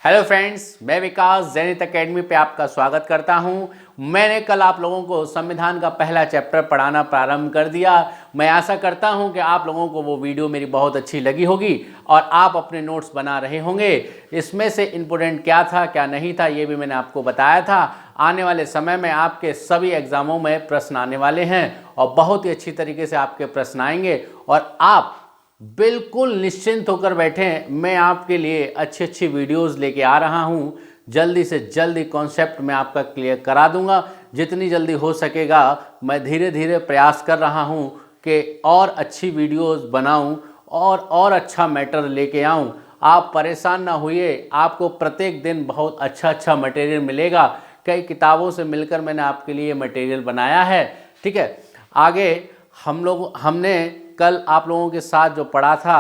Hello friends, मैं विकास Zenith academy पे आपका स्वागत करता हूं। मैंने कल आप लोगों को संविधान का पहला चैप्टर पढ़ाना प्रारंभ कर दिया। मैं आशा करता हूं कि आप लोगों को वो वीडियो मेरी बहुत अच्छी लगी होगी और आप अपने नोट्स बना रहे होंगे। इसमें से इम्पोर्टेंट क्या था क्या नहीं था ये भी मैंने आपको बताया था। आने वाले समय में आपके सभी एग्जामों में प्रश्न आने वाले हैं और बहुत ही अच्छी तरीके से आपके प्रश्न आएंगे और आप बिल्कुल निश्चिंत होकर बैठें। मैं आपके लिए अच्छी अच्छी वीडियोस लेके आ रहा हूं। जल्दी से जल्दी कॉन्सेप्ट मैं आपका क्लियर करा दूंगा। जितनी जल्दी हो सकेगा मैं धीरे धीरे प्रयास कर रहा हूं कि और अच्छी वीडियोस बनाऊं और अच्छा मैटर लेके आऊं। आप परेशान ना होइए, आपको प्रत्येक दिन बहुत अच्छा मटेरियल मिलेगा। कई किताबों से मिलकर मैंने आपके लिए मटेरियल बनाया है। ठीक है, आगे हमने कल आप लोगों के साथ जो पढ़ा था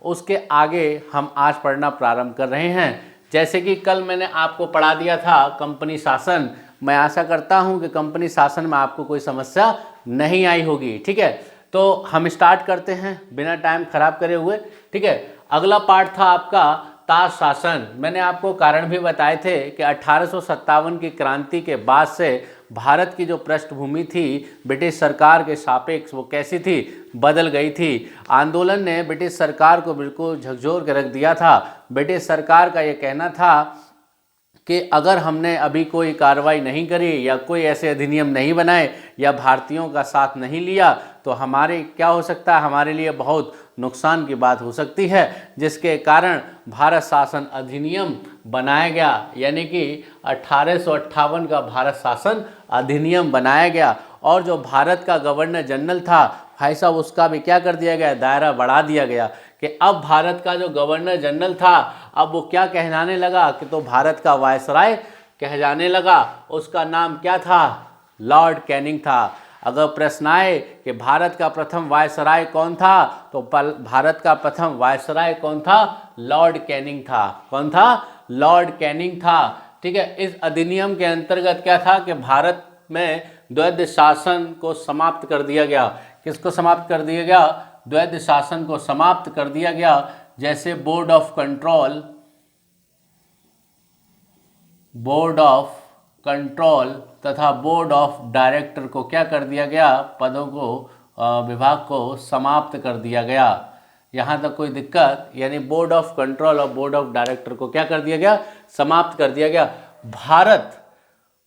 उसके आगे हम आज पढ़ना प्रारंभ कर रहे हैं। जैसे कि कल मैंने आपको पढ़ा दिया था कंपनी शासन। मैं आशा करता हूं कि कंपनी शासन में आपको कोई समस्या नहीं आई होगी। ठीक है, तो हम स्टार्ट करते हैं बिना टाइम खराब करे हुए। ठीक है, अगला पार्ट था आपका ताश शासन। मैंने आपको कारण भी बताए थे कि 1857 की क्रांति के बाद से भारत की जो पृष्ठभूमि थी ब्रिटिश सरकार के सापेक्ष वो कैसी थी, बदल गई थी। आंदोलन ने ब्रिटिश सरकार को बिल्कुल झकझोर के रख दिया था। ब्रिटिश सरकार का ये कहना था कि अगर हमने अभी कोई कार्रवाई नहीं करी या कोई ऐसे अधिनियम नहीं बनाए या भारतीयों का साथ नहीं लिया तो हमारे क्या हो सकता है, हमारे लिए बहुत नुकसान की बात हो सकती है। जिसके कारण भारत शासन अधिनियम बनाया गया, यानी कि 1858 का भारत शासन अधिनियम बनाया गया। और जो भारत का गवर्नर जनरल था भाई साहब, उसका भी क्या कर दिया गया, दायरा बढ़ा दिया गया कि अब भारत का जो गवर्नर जनरल था अब वो क्या कहलाने लगा कि तो भारत का वायसराय कहलाने लगा। उसका नाम क्या था, लॉर्ड कैनिंग था। अगर प्रश्न आए कि भारत का प्रथम वायसराय कौन था तो भारत का प्रथम वायसराय कौन था, लॉर्ड कैनिंग था। कौन था, लॉर्ड कैनिंग था। ठीक है, इस अधिनियम के अंतर्गत क्या था कि भारत में द्वैध शासन को समाप्त कर दिया गया। किसको समाप्त कर दिया गया, द्वैध शासन को समाप्त कर दिया गया। जैसे बोर्ड ऑफ कंट्रोल तथा बोर्ड ऑफ डायरेक्टर को क्या कर दिया गया, पदों को विभाग को समाप्त कर दिया गया। यहाँ तक कोई दिक्कत, यानी बोर्ड ऑफ कंट्रोल और बोर्ड ऑफ डायरेक्टर को क्या कर दिया गया, समाप्त कर दिया गया। भारत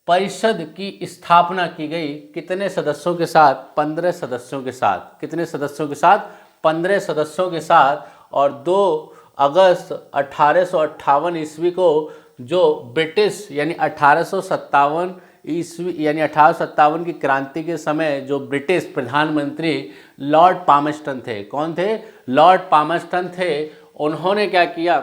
परिषद की स्थापना की गई कितने सदस्यों के साथ, 15 सदस्यों के साथ। कितने सदस्यों के साथ, 15 सदस्यों के साथ। और 2 अगस्त 1858 ईस्वी को जो ब्रिटिश यानी 1857 ईस्वी यानी 1857 की क्रांति के समय जो ब्रिटिश प्रधानमंत्री लॉर्ड पामस्टन थे, कौन थे, लॉर्ड पामस्टन थे। उन्होंने क्या किया,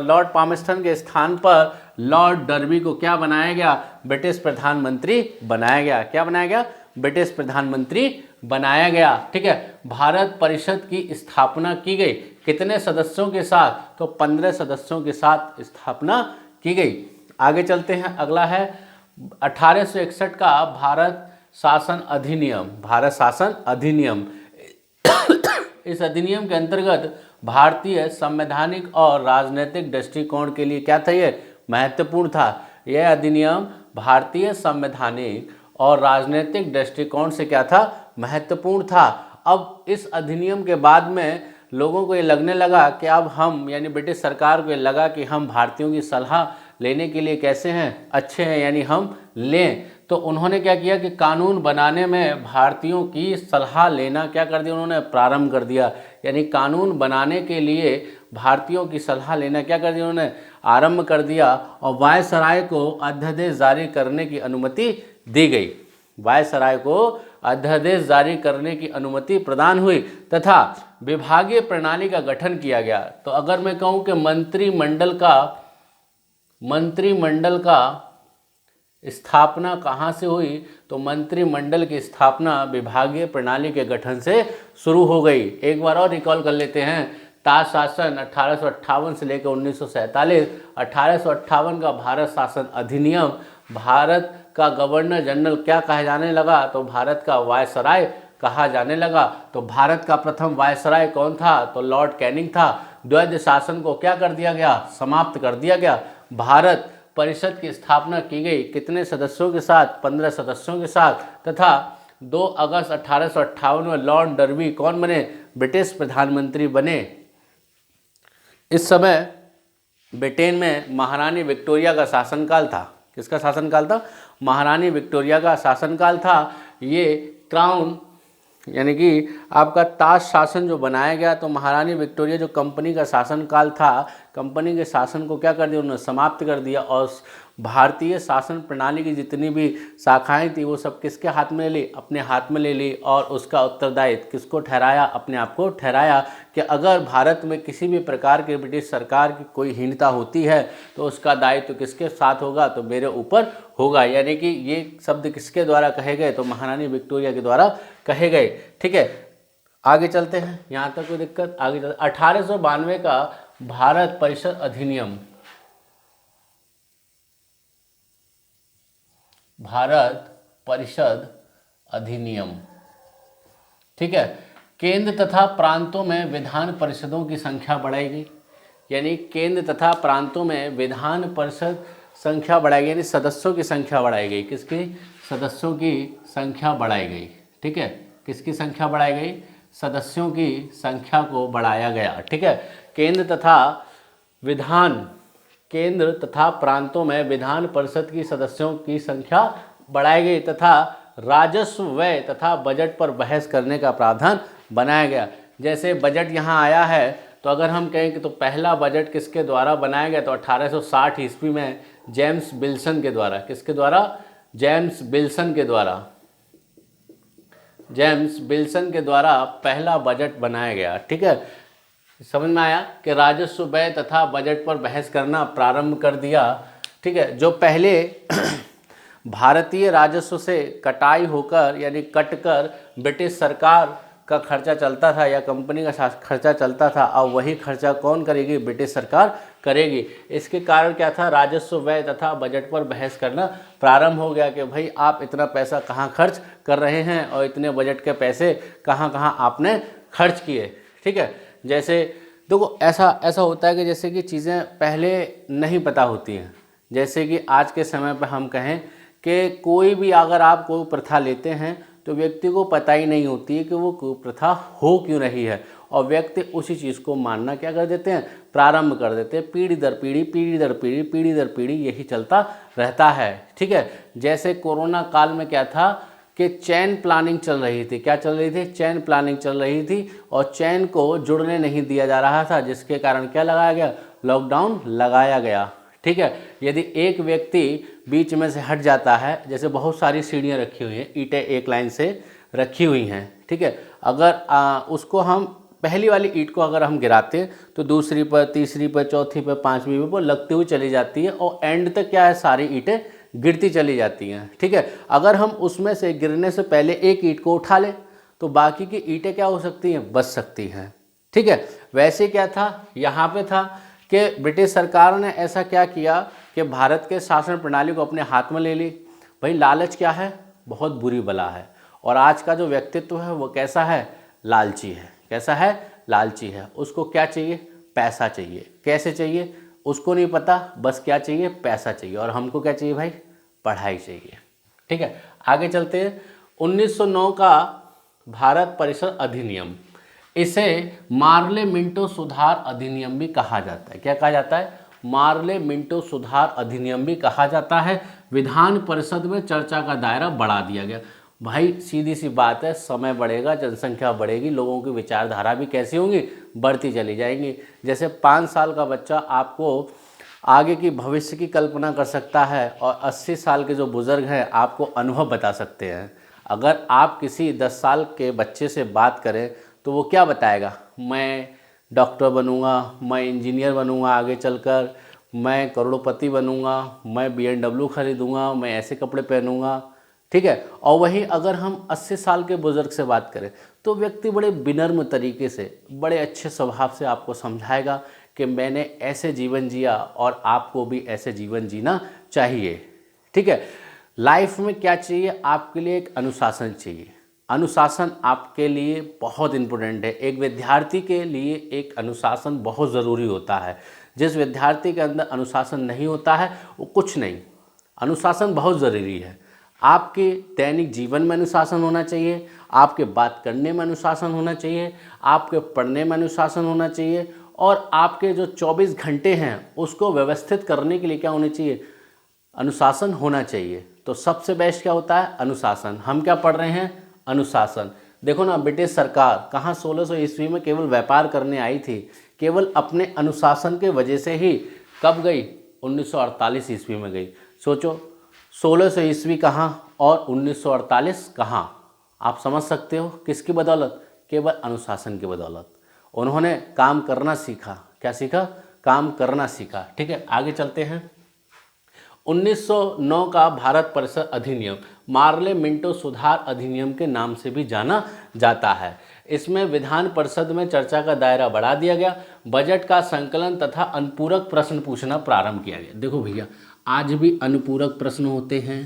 लॉर्ड पामस्टन के स्थान पर लॉर्ड डर्बी को क्या बनाया गया, ब्रिटिश प्रधानमंत्री बनाया गया। क्या बनाया गया, ब्रिटिश प्रधानमंत्री बनाया गया। ठीक है, भारत परिषद की स्थापना की गई कितने सदस्यों के साथ, तो 15 सदस्यों के साथ स्थापना की गई। आगे चलते हैं, अगला है 1861 का भारत शासन अधिनियम। भारत शासन अधिनियम इस अधिनियम के अंतर्गत भारतीय संवैधानिक और राजनीतिक दृष्टिकोण के लिए क्या था, ये महत्वपूर्ण था। यह अधिनियम भारतीय संवैधानिक और राजनीतिक दृष्टिकोण से क्या था, महत्वपूर्ण था। अब इस अधिनियम के बाद में लोगों को ये लगने लगा कि अब हम यानी ब्रिटिश सरकार को ये लगा कि हम भारतीयों की सलाह लेने के लिए कैसे हैं, अच्छे हैं, यानी हम लें। तो उन्होंने क्या किया कि कानून बनाने में भारतीयों की सलाह लेना क्या कर दिया, उन्होंने प्रारंभ कर दिया। यानी कानून बनाने के लिए भारतीयों की सलाह लेना क्या कर दिया, उन्होंने आरंभ कर दिया। और वायसराय को अध्यादेश जारी करने की अनुमति दी गई। वायसराय को अध्यादेश जारी करने की अनुमति प्रदान हुई तथा विभागीय प्रणाली का गठन किया गया। तो अगर मैं कहूँ कि मंत्रिमंडल का स्थापना कहाँ से हुई, तो मंत्रिमंडल की स्थापना विभागीय प्रणाली के गठन से शुरू हो गई। एक बार और रिकॉल कर लेते हैं, ताज शासन 1858 से लेकर 1947। 1858 का भारत शासन अधिनियम, भारत का गवर्नर जनरल क्या कहा जाने लगा, तो भारत का वायसराय कहा जाने लगा। तो भारत का प्रथम वायसराय कौन था, तो लॉर्ड कैनिंग था। द्वैध शासन को क्या कर दिया गया, समाप्त कर दिया गया। भारत परिषद की स्थापना की गई, कितने सदस्यों के साथ? 15 सदस्यों के साथ। तथा 2 अगस्त 1858 में लॉर्ड डर्बी कौन बने? ब्रिटिश प्रधानमंत्री बने। इस समय ब्रिटेन में महारानी विक्टोरिया का शासनकाल था। किसका शासनकाल था? महारानी विक्टोरिया का शासनकाल था। ये क्राउन यानी कि आपका ताज शासन जो बनाया गया, तो महारानी विक्टोरिया जो कंपनी का शासनकाल था, कंपनी के शासन को क्या कर दिया उन्होंने? समाप्त कर दिया। और भारतीय शासन प्रणाली की जितनी भी शाखाएं थी वो सब किसके हाथ में ले ली? अपने हाथ में ले ली। और उसका उत्तरदायित्व किसको ठहराया? अपने आप को ठहराया कि अगर भारत में किसी भी प्रकार की ब्रिटिश सरकार की कोई हीनता होती है तो उसका दायित्व किसके साथ होगा? तो मेरे ऊपर होगा। यानी कि ये शब्द किसके द्वारा कहे गए? तो महारानी विक्टोरिया के द्वारा कहे गए। ठीक है, आगे चलते हैं। यहाँ तक कोई दिक्कत? आगे चलते 1892 का भारत परिषद अधिनियम, भारत परिषद अधिनियम, ठीक है। केंद्र तथा प्रांतों में विधान परिषदों की संख्या बढ़ाई गई। यानी केंद्र तथा प्रांतों में विधान परिषद संख्या बढ़ाई गई, यानी सदस्यों की संख्या बढ़ाई गई। किसकी? सदस्यों की संख्या बढ़ाई गई। ठीक है, किसकी संख्या बढ़ाई गई? सदस्यों की संख्या को बढ़ाया गया। ठीक है, केंद्र तथा प्रांतों में विधान परिषद की सदस्यों की संख्या बढ़ाई गई तथा राजस्व व्यय तथा बजट पर बहस करने का प्रावधान बनाया गया। जैसे बजट यहाँ आया है, तो अगर हम कहें कि तो पहला बजट किसके द्वारा बनाया गया? तो 1860 ईस्वी में जेम्स बिल्सन के द्वारा। किसके द्वारा? जेम्स बिल्सन के द्वारा। जेम्स बिल्सन के द्वारा पहला बजट बनाया गया। ठीक है, समझ में आया कि राजस्व व्यय तथा बजट पर बहस करना प्रारंभ कर दिया। ठीक है, जो पहले भारतीय राजस्व से कटाई होकर यानी कटकर ब्रिटिश सरकार का खर्चा चलता था या कंपनी का खर्चा चलता था, अब वही खर्चा कौन करेगी? ब्रिटिश सरकार करेगी। इसके कारण क्या था? राजस्व व्यय तथा बजट पर बहस करना प्रारंभ हो गया कि भाई आप इतना पैसा कहाँ खर्च कर रहे हैं और इतने बजट के पैसे कहाँ कहाँ आपने खर्च किए। ठीक है, जैसे देखो ऐसा होता है कि जैसे कि चीज़ें पहले नहीं पता होती हैं। जैसे कि आज के समय पर हम कहें कि कोई भी अगर आप कोई प्रथा लेते हैं तो व्यक्ति को पता ही नहीं होती है कि वो कुप्रथा हो क्यों रही है, और व्यक्ति उसी चीज़ को मानना क्या कर देते हैं? प्रारंभ कर देते हैं। पीढ़ी दर पीढ़ी, पीढ़ी दर पीढ़ी, पीढ़ी दर पीढ़ी यही चलता रहता है। ठीक है, जैसे कोरोना काल में क्या था कि चेन प्लानिंग चल रही थी। क्या चल रही थी? चेन प्लानिंग चल रही थी और चेन को जुड़ने नहीं दिया जा रहा था, जिसके कारण क्या लगाया गया? लॉकडाउन लगाया गया। ठीक है, यदि एक व्यक्ति बीच में से हट जाता है, जैसे बहुत सारी सीढ़ियाँ रखी हुई हैं, ईंटें एक लाइन से रखी हुई हैं। ठीक है, अगर उसको हम पहली वाली ईंट को अगर हम गिराते हैं तो दूसरी पर, तीसरी पर, चौथी पर, पांचवी पर वो लगती हुई चली जाती है और एंड तक क्या है? सारी ईंटें गिरती चली जाती हैं। ठीक है, अगर हम उसमें से गिरने से पहले एक ईंट को उठा लें तो बाकी की ईंटें क्या हो सकती हैं? बच सकती हैं। ठीक है, वैसे क्या था? यहाँ पे था कि ब्रिटिश सरकार ने ऐसा क्या किया कि भारत के शासन प्रणाली को अपने हाथ में ले ली। भाई लालच क्या है? बहुत बुरी बला है। और आज का जो व्यक्तित्व है वो कैसा है? लालची है। कैसा है? लालची है। उसको क्या चाहिए? पैसा चाहिए। कैसे चाहिए? उसको नहीं पता, बस क्या चाहिए? पैसा चाहिए। और हमको क्या चाहिए भाई? पढ़ाई चाहिए। ठीक है, आगे चलते हैं। 1909 का भारत परिषद अधिनियम, इसे मार्ले मिंटो सुधार अधिनियम भी कहा जाता है। क्या कहा जाता है? मार्ले मिंटो सुधार अधिनियम भी कहा जाता है। विधान परिषद में चर्चा का दायरा बढ़ा दिया गया। भाई सीधी सी बात है, समय बढ़ेगा, जनसंख्या बढ़ेगी, लोगों की विचारधारा भी कैसी होंगी? बढ़ती चली जाएंगी। जैसे 5 साल का बच्चा आपको आगे की भविष्य की कल्पना कर सकता है और 80 साल के जो बुज़ुर्ग हैं आपको अनुभव बता सकते हैं। अगर आप किसी 10 साल के बच्चे से बात करें तो वो क्या बताएगा? मैं डॉक्टर बनूंगा, मैं इंजीनियर बनूंगा, आगे चलकर मैं करोड़पति बनूंगा, मैं BMW खरीदूंगा, मैं ऐसे कपड़े पहनूंगा। ठीक है, और वहीं अगर हम 80 साल के बुज़ुर्ग से बात करें तो व्यक्ति बड़े विनम्र तरीके से, बड़े अच्छे स्वभाव से आपको समझाएगा कि मैंने ऐसे जीवन जिया और आपको भी ऐसे जीवन जीना चाहिए। ठीक है, लाइफ में क्या चाहिए? आपके लिए एक अनुशासन चाहिए। अनुशासन आपके लिए बहुत इम्पोर्टेंट है। एक विद्यार्थी के लिए एक अनुशासन बहुत ज़रूरी होता है। जिस विद्यार्थी के अंदर अनुशासन नहीं होता है वो कुछ नहीं। अनुशासन बहुत ज़रूरी है। आपके दैनिक जीवन में अनुशासन होना चाहिए, आपके बात करने में अनुशासन होना चाहिए, आपके पढ़ने में अनुशासन होना चाहिए, और आपके जो 24 घंटे हैं उसको व्यवस्थित करने के लिए क्या होना चाहिए, अनुशासन होना चाहिए। तो सबसे बेस्ट क्या होता है, अनुशासन। हम क्या पढ़ रहे हैं, अनुशासन। देखो ना, ब्रिटिश सरकार कहाँ 1600 ईस्वी में केवल व्यापार करने आई थी, केवल अपने अनुशासन के वजह से ही कब गई, 1948 ईस्वी में गई। सोचो 1600 ईस्वी कहाँ और 1948 कहाँ, आप समझ सकते हो किसकी बदौलत, केवल अनुशासन की बदौलत। उन्होंने काम करना सीखा, क्या सीखा, काम करना सीखा। ठीक है, आगे चलते हैं। 1909 का भारत परिषद अधिनियम मार्ले मिंटो सुधार अधिनियम के नाम से भी जाना जाता है। इसमें विधान परिषद में चर्चा का दायरा बढ़ा दिया गया, बजट का संकलन तथा अनुपूरक प्रश्न पूछना प्रारंभ किया गया। देखो भैया, आज भी अनुपूरक प्रश्न होते हैं।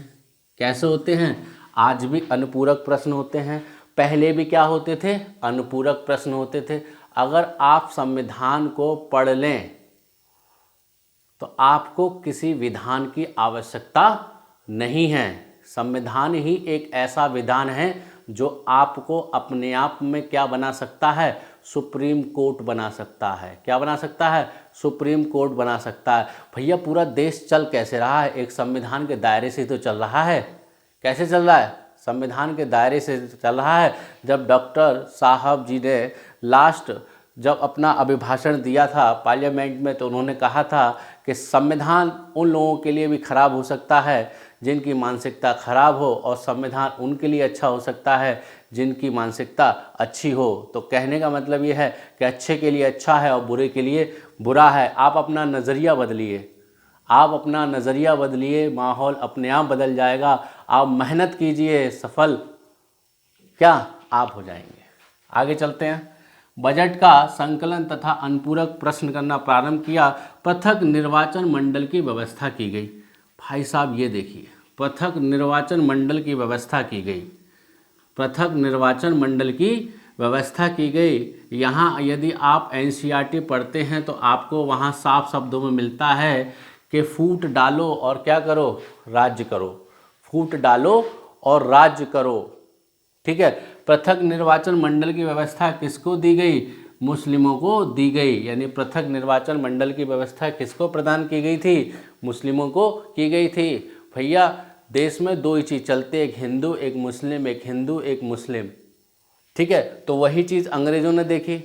कैसे होते हैं, आज भी अनुपूरक प्रश्न होते हैं। पहले भी क्या होते थे, अनुपूरक प्रश्न होते थे। अगर आप संविधान को पढ़ लें तो आपको किसी विधान की आवश्यकता नहीं है। संविधान ही एक ऐसा विधान है जो आपको अपने आप में क्या बना सकता है, सुप्रीम कोर्ट बना सकता है। क्या बना सकता है, सुप्रीम कोर्ट बना सकता है। भैया पूरा देश चल कैसे रहा है, एक संविधान के दायरे से तो चल रहा है। कैसे चल रहा है, संविधान के दायरे से चल रहा है। जब डॉक्टर साहब जी ने लास्ट जब अपना अभिभाषण दिया था पार्लियामेंट में, तो उन्होंने कहा था कि संविधान उन लोगों के लिए भी खराब हो सकता है जिनकी मानसिकता खराब हो, और संविधान उनके लिए अच्छा हो सकता है जिनकी मानसिकता अच्छी हो। तो कहने का मतलब ये है कि अच्छे के लिए अच्छा है और बुरे के लिए बुरा है। आप अपना नज़रिया बदलिए, आप अपना नज़रिया बदलिए, माहौल अपने आप बदल जाएगा। आप मेहनत कीजिए, सफल क्या आप हो जाएंगे। आगे चलते हैं। बजट का संकलन तथा अनुपूरक प्रश्न करना प्रारंभ किया। पृथक निर्वाचन मंडल की व्यवस्था की गई। भाई साहब ये देखिए, पृथक निर्वाचन मंडल की व्यवस्था की गई, पृथक निर्वाचन मंडल की व्यवस्था की गई। यहाँ यदि आप एनसीईआरटी पढ़ते हैं तो आपको वहाँ साफ शब्दों में मिलता है कि फूट डालो और क्या करो, राज्य करो। फूट डालो और राज्य करो। ठीक है, पृथक निर्वाचन मंडल की व्यवस्था किसको दी गई, मुस्लिमों को दी गई। यानी पृथक निर्वाचन मंडल की व्यवस्था किसको प्रदान की गई थी, मुस्लिमों को की गई थी। भैया देश में दो ही चीज़ चलते, एक हिंदू एक मुस्लिम, एक हिंदू एक मुस्लिम। ठीक है, तो वही चीज़ अंग्रेजों ने देखी।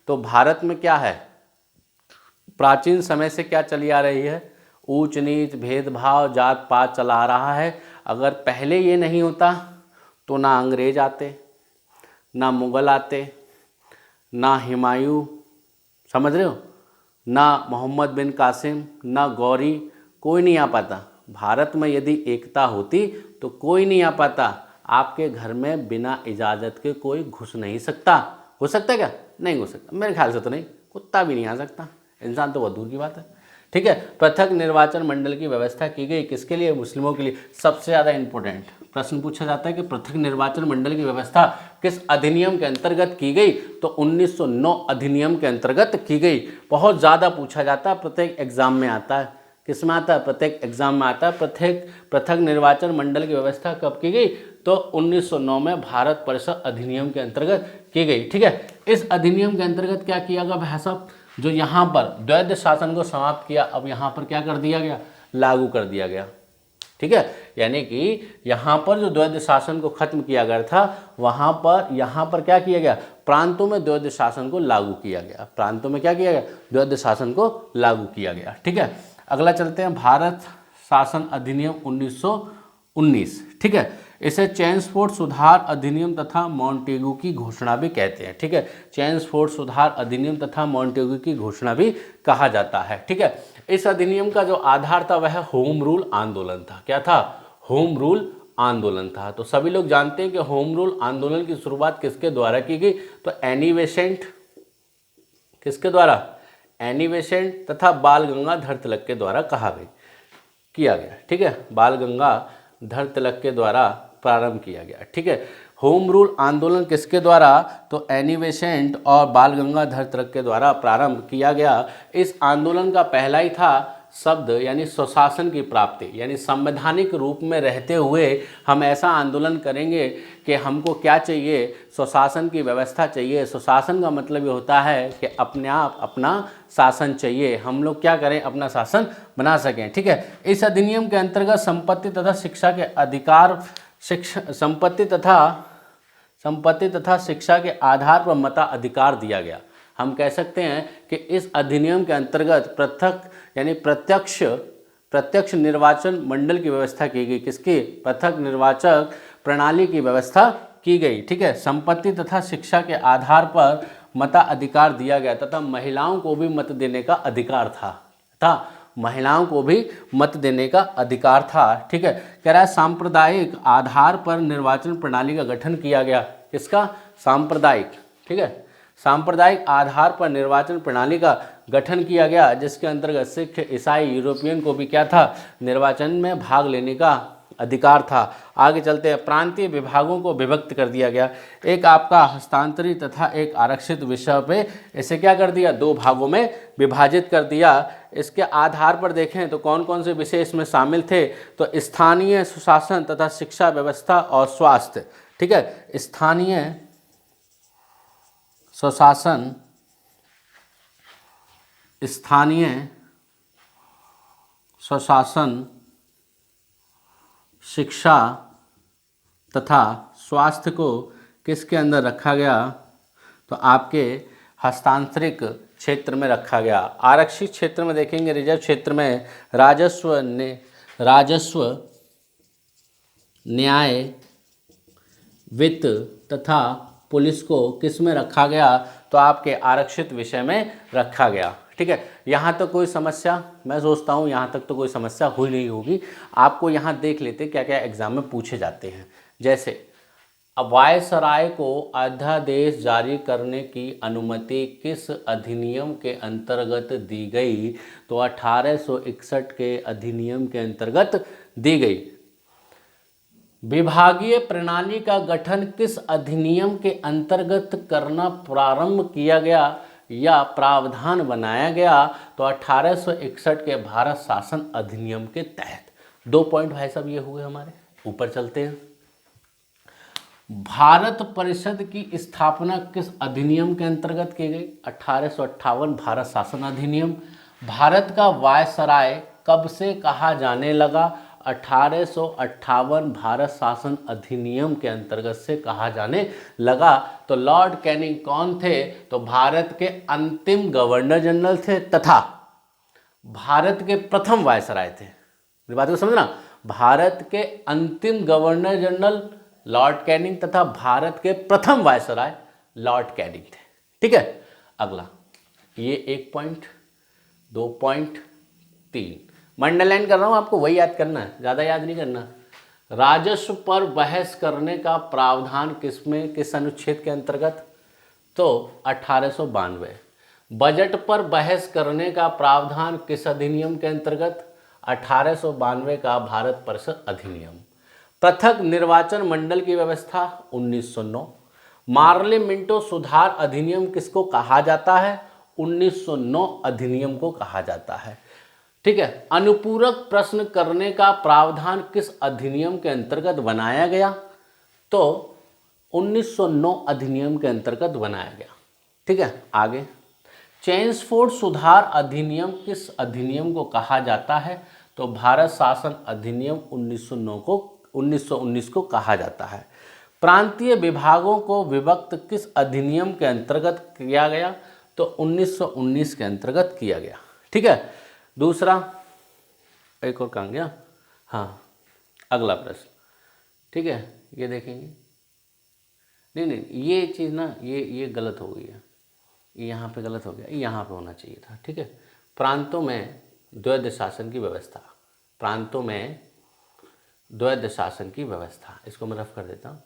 तो भारत में क्या है, प्राचीन समय से क्या चली आ रही है, ऊंच नीच भेदभाव जात पात चला आ रहा है। अगर पहले ये नहीं होता तो ना अंग्रेज आते, ना मुग़ल आते, ना हुमायूं, समझ रहे हो, ना मोहम्मद बिन कासिम, ना गौरी, कोई नहीं आ पाता। भारत में यदि एकता होती तो कोई नहीं आ पाता। आपके घर में बिना इजाज़त के कोई घुस नहीं सकता। हो सकता है क्या, नहीं हो सकता, मेरे ख्याल से तो नहीं। कुत्ता भी नहीं आ सकता, इंसान तो बहुत दूर की बात है। ठीक है, पृथक निर्वाचन मंडल की व्यवस्था की गई किसके लिए, मुस्लिमों के लिए। सबसे ज़्यादा इंपॉर्टेंट प्रश्न पूछा जाता है कि पृथक निर्वाचन मंडल की व्यवस्था किस अधिनियम के अंतर्गत की गई, तो 1909 अधिनियम के अंतर्गत की गई। बहुत ज़्यादा पूछा जाता है, प्रत्येक एग्जाम में आता है। किस में आता है, प्रत्येक एग्जाम में आता है। पृथक निर्वाचन मंडल की व्यवस्था कब की गई, तो 1909 में भारत परिषद अधिनियम के अंतर्गत की गई। ठीक है, इस अधिनियम के अंतर्गत क्या किया गया भाई साहब, जो यहाँ पर द्वैध शासन को समाप्त किया, अब यहाँ पर क्या कर दिया गया, लागू कर दिया गया। ठीक है, यानी कि यहाँ पर जो द्वैध शासन को खत्म किया गया था, वहाँ पर यहाँ पर क्या किया गया, प्रांतों में द्वैध शासन को लागू किया गया। प्रांतों में क्या किया गया, द्वैध शासन को लागू किया गया। ठीक है, अगला चलते हैं, भारत शासन अधिनियम 1919। ठीक है, इसे चेम्सफोर्ड सुधार अधिनियम तथा मॉन्टेगू की घोषणा भी कहते हैं। ठीक है, चेम्सफोर्ड सुधार अधिनियम तथा मॉन्टेगू की घोषणा भी कहा जाता है। ठीक है, इस अधिनियम का जो आधार था वह होम रूल आंदोलन था। क्या था, होम रूल आंदोलन था। तो सभी लोग जानते हैं कि होम रूल आंदोलन की शुरुआत किसके द्वारा की गई, तो एनी बेसेंट, किसके द्वारा, एनी बेसेंट तथा बाल गंगाधर तिलक के द्वारा किया गया। ठीक है, बाल गंगाधर तिलक के द्वारा प्रारंभ किया गया। ठीक है, होम रूल आंदोलन किसके द्वारा? तो एनी बेसेंट और बाल गंगाधर तिलक के द्वारा प्रारंभ किया गया। इस आंदोलन का पहला ही था शब्द यानी स्वशासन की प्राप्ति, यानी संवैधानिक रूप में रहते हुए हम ऐसा आंदोलन करेंगे कि हमको क्या चाहिए? स्वशासन की व्यवस्था चाहिए। स्वशासन का मतलब ये होता है कि अपने आप अपना शासन चाहिए, हम लोग क्या करें? अपना शासन बना सकें। ठीक है, इस अधिनियम के अंतर्गत संपत्ति तथा शिक्षा के अधिकार संपत्ति तथा शिक्षा के आधार पर मताधिकार दिया गया। हम कह सकते हैं कि इस अधिनियम के अंतर्गत प्रत्यक्ष निर्वाचन मंडल की व्यवस्था की गई। किसकी? पृथक निर्वाचक प्रणाली की व्यवस्था की गई। ठीक है, संपत्ति तथा शिक्षा के आधार पर मताधिकार दिया गया तथा महिलाओं को भी मत देने का अधिकार था महिलाओं को भी मत देने का अधिकार था। ठीक है, कह रहा है सांप्रदायिक आधार पर निर्वाचन प्रणाली का गठन किया गया। किसका? सांप्रदायिक। ठीक है, सांप्रदायिक आधार पर निर्वाचन प्रणाली का गठन किया गया, जिसके अंतर्गत सिख, ईसाई, यूरोपियन को भी क्या था? निर्वाचन में भाग लेने का अधिकार था। आगे चलते हैं, प्रांतीय विभागों को विभक्त कर दिया गया। एक आपका हस्तांतरित तथा एक आरक्षित विषय पे इसे क्या कर दिया? दो भागों में विभाजित कर दिया। इसके आधार पर देखें तो कौन कौन से विषय इसमें शामिल थे? तो स्थानीय सुशासन तथा शिक्षा व्यवस्था और स्वास्थ्य। ठीक है, स्थानीय स्वशासन, शिक्षा तथा स्वास्थ्य को किसके अंदर रखा गया? तो आपके हस्तांतरित क्षेत्र में रखा गया। आरक्षित क्षेत्र में देखेंगे, रिजर्व क्षेत्र में राजस्व, न्याय, वित्त तथा पुलिस को किस में रखा गया? तो आपके आरक्षित विषय में रखा गया। ठीक है, यहाँ तक कोई समस्या? मैं सोचता हूँ यहाँ तक तो कोई समस्या हुई नहीं होगी। आपको यहाँ देख लेते क्या क्या एग्जाम में पूछे जाते हैं। जैसे वायसराय को अध्यादेश जारी करने की अनुमति किस अधिनियम के अंतर्गत दी गई? तो 1861 के अधिनियम के अंतर्गत दी गई। विभागीय प्रणाली का गठन किस अधिनियम के अंतर्गत करना प्रारंभ किया गया या प्रावधान बनाया गया? तो 1861 के भारत शासन अधिनियम के तहत। 2 पॉइंट भाई साहब ये हुए हमारे। ऊपर चलते हैं, भारत परिषद की स्थापना किस अधिनियम के अंतर्गत की गई? 1858 भारत शासन अधिनियम। भारत का वायसराय कब से कहा जाने लगा? 1858 भारत शासन अधिनियम के अंतर्गत से कहा जाने लगा। तो लॉर्ड कैनिंग कौन थे? तो भारत के अंतिम गवर्नर जनरल थे तथा भारत के प्रथम वायसराय थे। मेरी बात को समझना, भारत के अंतिम गवर्नर जनरल लॉर्ड कैनिंग तथा भारत के प्रथम वायसराय लॉर्ड कैनिंग थे। ठीक है, अगला ये 1 पॉइंट, 2 पॉइंट, 3 मंडलाइन कर रहा हूं, आपको वही याद करना है, ज़्यादा याद नहीं करना। राजस्व पर बहस करने का प्रावधान किसमें, किस अनुच्छेद के अंतर्गत? तो 1892। बजट पर बहस करने का प्रावधान किस अधिनियम के अंतर्गत? 1892 का भारत परिषद अधिनियम। पृथक निर्वाचन मंडल की व्यवस्था 1909। मार्ले मिंटो सुधार अधिनियम किसको कहा जाता है? 1909 अधिनियम को कहा जाता है। ठीक है, अनुपूरक प्रश्न करने का प्रावधान किस अधिनियम के अंतर्गत बनाया गया? तो 1909 अधिनियम के अंतर्गत बनाया गया। ठीक है, आगे चेम्सफोर्ड सुधार अधिनियम किस अधिनियम को कहा जाता है? तो भारत शासन अधिनियम 1919 को कहा जाता है। प्रांतीय विभागों को विभक्त किस अधिनियम के अंतर्गत किया गया? तो 1919 के अंतर्गत किया गया। ठीक है, दूसरा एक और कहाँ गया? हाँ, अगला प्रश्न। ठीक है, ये देखेंगे। नहीं, ये चीज़ ना ये गलत हो गई है, यहाँ पे गलत हो गया, यहाँ पे होना चाहिए था। ठीक है, प्रांतों में द्वैध शासन की व्यवस्था, प्रांतों में द्वैध शासन की व्यवस्था, इसको मैं रफ कर देता हूँ।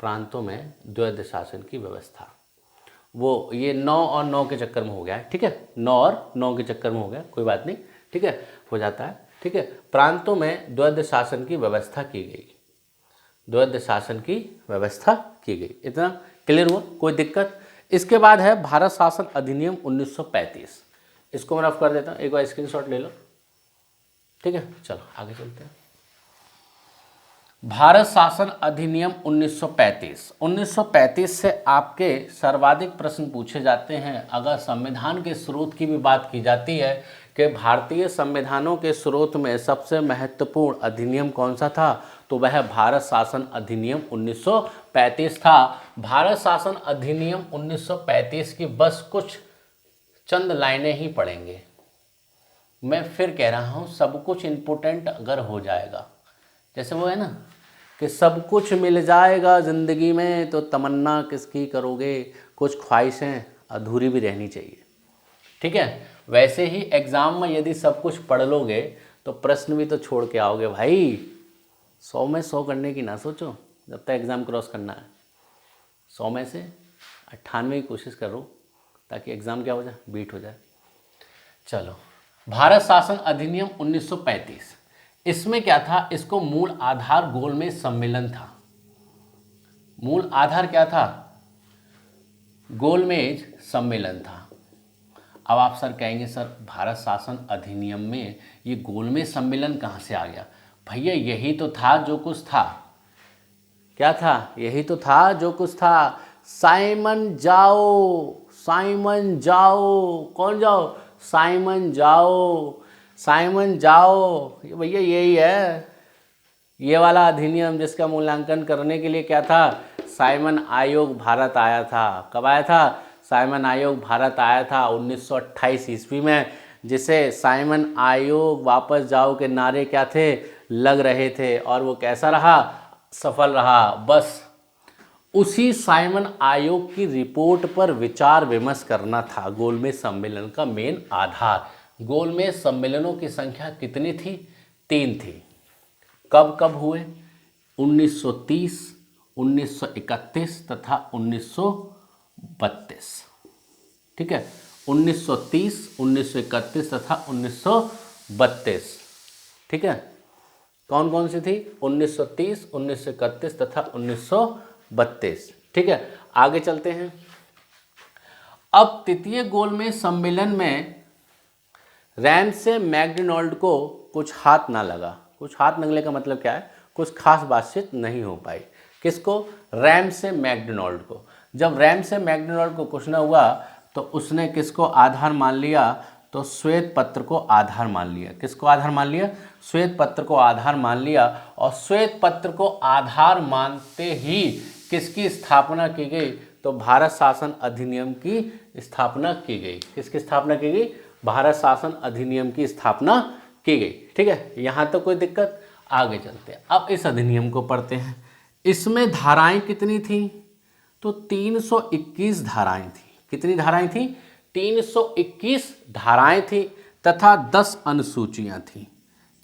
प्रांतों में द्वैध शासन की व्यवस्था, वो ये 9 और 9 के चक्कर में हो गया है। ठीक है, 9 और 9 के चक्कर में हो गया, कोई बात नहीं। ठीक है, हो जाता है। ठीक है, प्रांतों में द्वैध शासन की व्यवस्था की गई। द्वैध शासन की व्यवस्था की गई। इतना क्लियर हुआ, कोई दिक्कत? इसके बाद है भारत शासन अधिनियम 1935। इसको मैं रफ कर देता हूँ, एक बार स्क्रीनशॉट ले लो, ठीक है। चलो आगे चलते हैं। भारत शासन अधिनियम 1935। 1935 से आपके सर्वाधिक प्रश्न पूछे जाते हैं। अगर संविधान के स्रोत की भी बात की जाती है कि भारतीय संविधानों के स्रोत में सबसे महत्वपूर्ण अधिनियम कौन सा था, तो वह भारत शासन अधिनियम 1935 था। भारत शासन अधिनियम 1935 की बस कुछ चंद लाइनें ही पढ़ेंगे। मैं फिर कह रहा हूँ, सब कुछ इम्पोर्टेंट अगर हो जाएगा, जैसे वो है ना कि सब कुछ मिल जाएगा ज़िंदगी में तो तमन्ना किसकी करोगे, कुछ ख्वाहिशें अधूरी भी रहनी चाहिए, ठीक है। वैसे ही एग्ज़ाम में यदि सब कुछ पढ़ लोगे तो प्रश्न भी तो छोड़ के आओगे भाई। 100 में 100 करने की ना सोचो जब तक एग्ज़ाम क्रॉस करना है। 100 में से 98 की कोशिश करो ताकि एग्ज़ाम क्या हो जाए, बीट हो जाए। चलो, भारत शासन अधिनियम 1935, इसमें क्या था? इसको मूल आधार गोलमेज सम्मेलन था। मूल आधार क्या था? गोलमेज सम्मेलन था। अब आप सर कहेंगे, सर भारत शासन अधिनियम में ये गोलमेज सम्मेलन कहाँ से आ गया? भैया यही तो था जो कुछ था। क्या था? यही तो था जो कुछ था। साइमन जाओ, साइमन जाओ, कौन जाओ? साइमन जाओ, साइमन जाओ, भैया यही है। ये वाला अधिनियम जिसका मूल्यांकन करने के लिए क्या था? साइमन आयोग भारत आया था। कब आया था? साइमन आयोग भारत आया था 1928 ईस्वी में, जिसे साइमन आयोग वापस जाओ के नारे क्या थे? लग रहे थे। और वो कैसा रहा? सफल रहा। बस उसी साइमन आयोग की रिपोर्ट पर विचार विमर्श करना था गोलमेज सम्मेलन का मेन आधार। गोलमेज सम्मेलनों की संख्या कितनी थी? 3 थी। कब कब हुए? 1930, 1931 तथा 1932, ठीक है। 1930, 1931 तथा 1932, ठीक है। कौन कौन सी थी? 1930, 1931 तथा 1932, ठीक है। आगे चलते हैं। अब तृतीय गोलमेज सम्मेलन में रैमसे मैकडोनाल्ड को कुछ हाथ ना लगा। कुछ हाथ लगने का मतलब क्या है? कुछ खास बातचीत नहीं हो पाई। किसको? रैमसे मैकडोनाल्ड को। जब रैमसे मैकडोनाल्ड को कुछ ना हुआ तो उसने किसको आधार मान लिया? तो श्वेत पत्र को आधार मान लिया। किसको आधार मान लिया? श्वेत पत्र को आधार मान लिया। और श्वेत पत्र को आधार मानते ही किसकी स्थापना की गई? तो भारत शासन अधिनियम की स्थापना की गई। किसकी स्थापना की गई? भारत शासन अधिनियम की स्थापना की गई, ठीक है। यहाँ तो कोई दिक्कत? आगे चलते हैं। अब इस अधिनियम को पढ़ते हैं। इसमें धाराएं कितनी थी? तो 321 धाराएं थी। कितनी धाराएं थी? 321 धाराएं थी तथा 10 अनुसूचियां थी।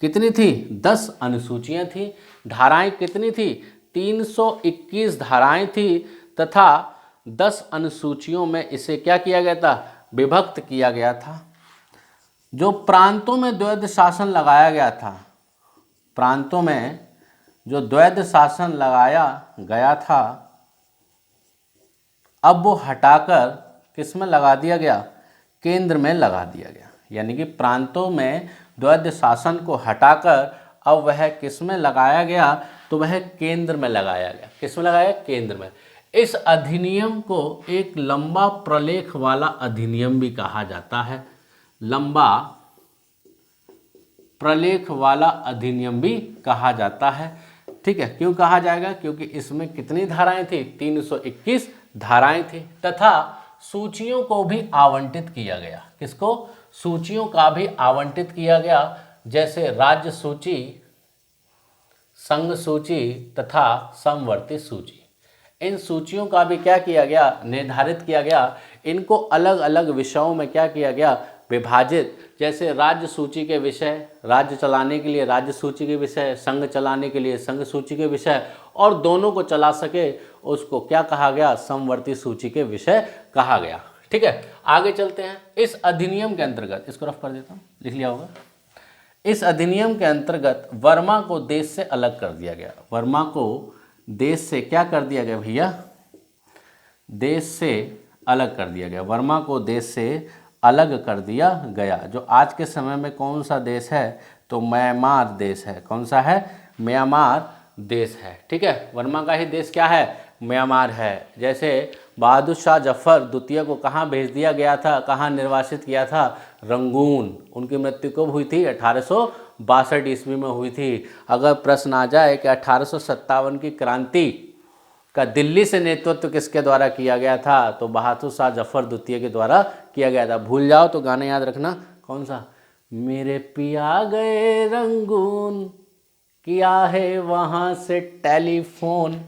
कितनी थी? 10 अनुसूचियां थी। धाराएं कितनी थी? 321 धाराएं थी तथा 10 अनुसूचियों में इसे क्या किया गया था? विभक्त किया गया था। जो प्रांतों में द्वैध शासन लगाया गया था, प्रांतों में जो द्वैध शासन लगाया गया था, अब वो हटाकर किस में लगा दिया गया? केंद्र में लगा दिया गया। यानी कि प्रांतों में द्वैध शासन को हटाकर अब वह किस में लगाया गया? तो वह केंद्र में लगाया गया। किस में लगाया? केंद्र में। इस अधिनियम को एक लंबा प्रलेख वाला अधिनियम भी कहा जाता है। लंबा प्रलेख वाला अधिनियम भी कहा जाता है, ठीक है। क्यों कहा जाएगा? क्योंकि इसमें कितनी धाराएं थी? 321 धाराएं थी तथा सूचियों को भी आवंटित किया गया। किसको? सूचियों का भी आवंटित किया गया। जैसे राज्य सूची, संघ सूची तथा समवर्ती सूची। इन सूचियों का भी क्या किया गया? निर्धारित किया गया। इनको अलग अलग विषयों में क्या किया गया? विभाजित। जैसे राज्य सूची के विषय, राज्य चलाने के लिए राज्य सूची के विषय, संघ चलाने के लिए संघ सूची के विषय, और दोनों को चला सके उसको क्या कहा गया? समवर्ती सूची के विषय कहा गया, ठीक है। आगे चलते हैं। इस अधिनियम के अंतर्गत, इसको रफ कर देता हूँ, लिख लिया होगा। इस अधिनियम के अंतर्गत वर्मा को देश से अलग कर दिया गया। वर्मा को देश से क्या कर दिया गया भैया, देश से अलग कर दिया गया। वर्मा को देश से अलग कर दिया गया। जो आज के समय में कौन सा देश है, तो म्यांमार देश है। कौन सा है, म्यांमार देश है। ठीक है, वर्मा का ही देश क्या है, म्यांमार है। जैसे बहादुर शाह जफर द्वितीय को कहाँ भेज दिया गया था, कहाँ निर्वासित किया था, रंगून। उनकी मृत्यु कब हुई थी, 1862 ईस्वी में हुई थी। अगर प्रश्न आ जाए कि 1857 की क्रांति का दिल्ली से नेतृत्व किसके द्वारा किया गया था, तो बहादुर शाह जफर द्वितीय के द्वारा किया गया था। भूल जाओ तो गाना याद रखना, कौन सा, मेरे पिया गए रंगून, किया है वहाँ से टेलीफोन।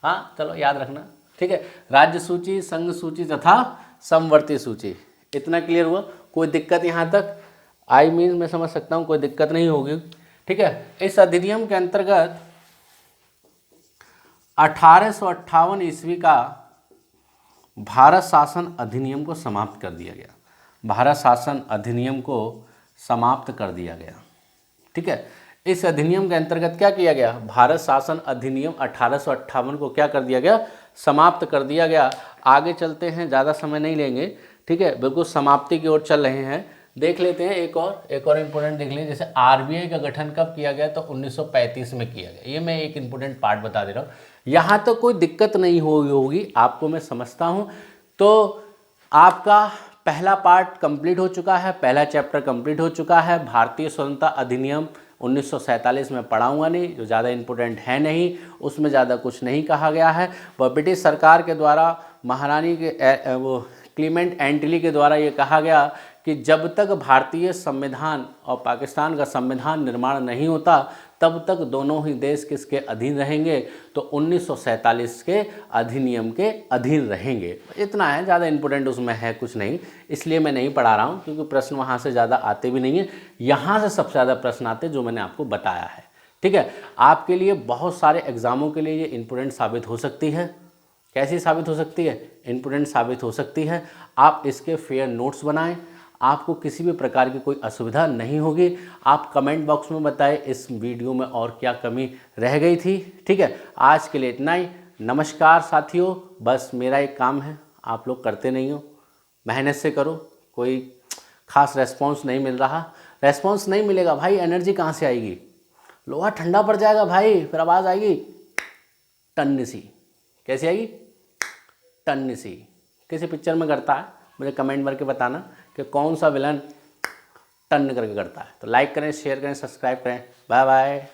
हाँ चलो याद रखना, ठीक है। राज्य सूची, संघ सूची तथा समवर्ती सूची, इतना क्लियर हुआ। कोई दिक्कत यहाँ तक, आई मीन मैं समझ सकता हूँ कोई दिक्कत नहीं होगी, ठीक है। इस अधिनियम के अंतर्गत 1858 ईस्वी का भारत शासन अधिनियम को समाप्त कर दिया गया। भारत शासन अधिनियम को समाप्त कर दिया गया, ठीक है। इस अधिनियम के अंतर्गत क्या किया गया, भारत शासन अधिनियम 1858 को क्या कर दिया गया, समाप्त कर दिया गया। आगे चलते हैं, ज़्यादा समय नहीं लेंगे, ठीक है, बिल्कुल समाप्ति की ओर चल रहे हैं। देख लेते हैं एक और इम्पोर्टेंट देख लें। जैसे आरबीआई का गठन कब किया गया, तो 1935 में किया गया। ये मैं एक इम्पोर्टेंट पार्ट बता दे रहा हूँ, यहाँ तो कोई दिक्कत नहीं होगी आपको, मैं समझता हूँ। तो आपका पहला पार्ट कंप्लीट हो चुका है, पहला चैप्टर कंप्लीट हो चुका है। भारतीय स्वतंत्रता अधिनियम 1947 में पढ़ाऊंगा नहीं, जो ज़्यादा इम्पोर्टेंट है नहीं, उसमें ज़्यादा कुछ नहीं कहा गया है। वह ब्रिटिश सरकार के द्वारा, महारानी के वो क्लीमेंट एंटली के द्वारा ये कहा गया कि जब तक भारतीय संविधान और पाकिस्तान का संविधान निर्माण नहीं होता, तब तक दोनों ही देश किसके अधीन रहेंगे, तो 1947 के अधिनियम के अधीन रहेंगे। इतना है, ज़्यादा इम्पोर्टेंट उसमें है कुछ नहीं, इसलिए मैं नहीं पढ़ा रहा हूँ, क्योंकि प्रश्न वहाँ से ज़्यादा आते भी नहीं हैं। यहाँ से सबसे ज़्यादा प्रश्न आते जो मैंने आपको बताया है, ठीक है। आपके लिए बहुत सारे एग्जामों के लिए ये इम्पोर्टेंट साबित हो सकती है। कैसी साबित हो सकती है, इम्पोर्टेंट साबित हो सकती है। आप इसके फेयर नोट्स बनाएं, आपको किसी भी प्रकार की कोई असुविधा नहीं होगी। आप कमेंट बॉक्स में बताएं इस वीडियो में और क्या कमी रह गई थी, ठीक है। आज के लिए इतना ही। नमस्कार साथियों, बस मेरा एक काम है, आप लोग करते नहीं हो, मेहनत से करो। कोई खास रेस्पॉन्स नहीं मिल रहा, रेस्पॉन्स नहीं मिलेगा भाई, एनर्जी कहाँ से आएगी, लोहा ठंडा पड़ जाएगा भाई, फिर आवाज़ आएगी टन सी। कैसी आएगी, टन सी। किसी पिक्चर में करता है, मुझे कमेंट करके बताना कि कौन सा विलन टन करके करता है। तो लाइक करें, शेयर करें, सब्सक्राइब करें। Bye bye.